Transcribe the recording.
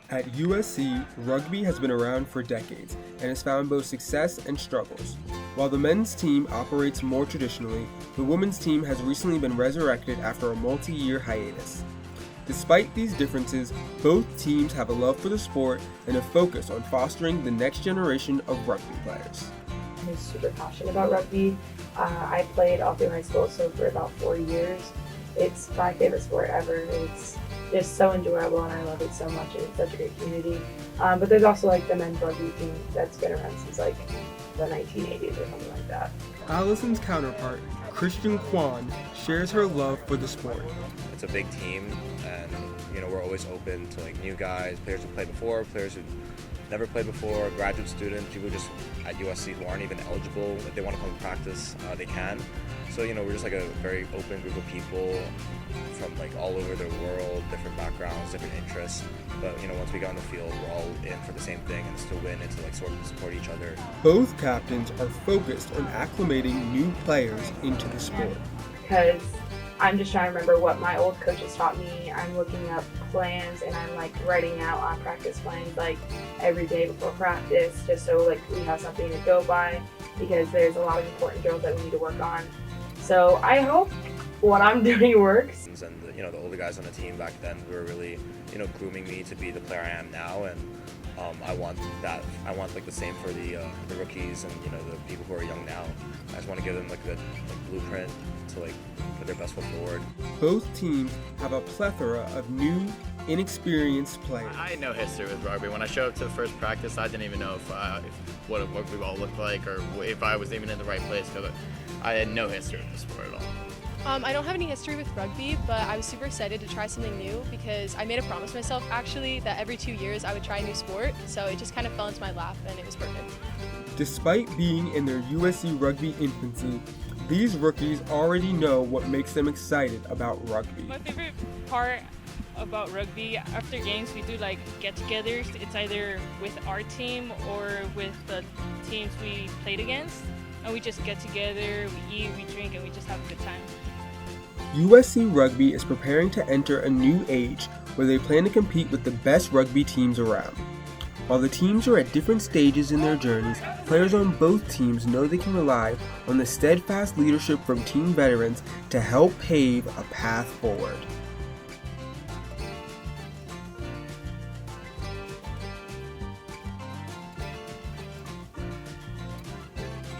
At USC, rugby has been around for decades and has found both success and struggles. While the men's team operates more traditionally, the women's team has recently been resurrected after a multi-year hiatus. Despite these differences, both teams have a love for the sport and a focus on fostering the next generation of rugby players. I'm super passionate about rugby. I played all through high school, so for about 4 years. It's my favorite sport ever. It's just so enjoyable and I love it so much, and it's such a great community. But there's also like the men's rugby team that's been around since like the 1980s or something like that. Allison's counterpart, Christian Kwan, shares her love for the sport. It's a big team, and we're always open to like new guys, players who played before, players who never played before, graduate students, people just at USC who aren't even eligible. If they want to come to practice, they can. So we're just like a very open group of people from like all over the world, different backgrounds, different interests. But once we get on the field, we're all in for the same thing, and it's to win and to like sort of support each other. Both captains are focused on acclimating new players into the sport. Because I'm just trying to remember what my old coaches taught me. I'm looking up plans and I'm like writing out on practice plans like every day before practice, just so like we have something to go by, because there's a lot of important drills that we need to work on. So I hope what I'm doing works. And the older guys on the team back then were really grooming me to be the player I am now, and I want that. I want like the same for the rookies and the people who are young now. I just want to give them like a good blueprint to like put their best foot forward. Both teams have a plethora of new, inexperienced players. I had no history with rugby. When I showed up to the first practice, I didn't even know what a rugby ball looked like or if I was even in the right place, because I had no history with the sport at all. I don't have any history with rugby, but I was super excited to try something new because I made a promise myself actually that every 2 years I would try a new sport, so it just kind of fell into my lap and it was perfect. Despite being in their USC rugby infancy, these rookies already know what makes them excited about rugby. My favorite part about rugby, after games we do like get-togethers. It's either with our team or with the teams we played against, and we just get together, we eat, we drink, and we just have a good time. USC Rugby is preparing to enter a new age where they plan to compete with the best rugby teams around. While the teams are at different stages in their journeys, players on both teams know they can rely on the steadfast leadership from team veterans to help pave a path forward.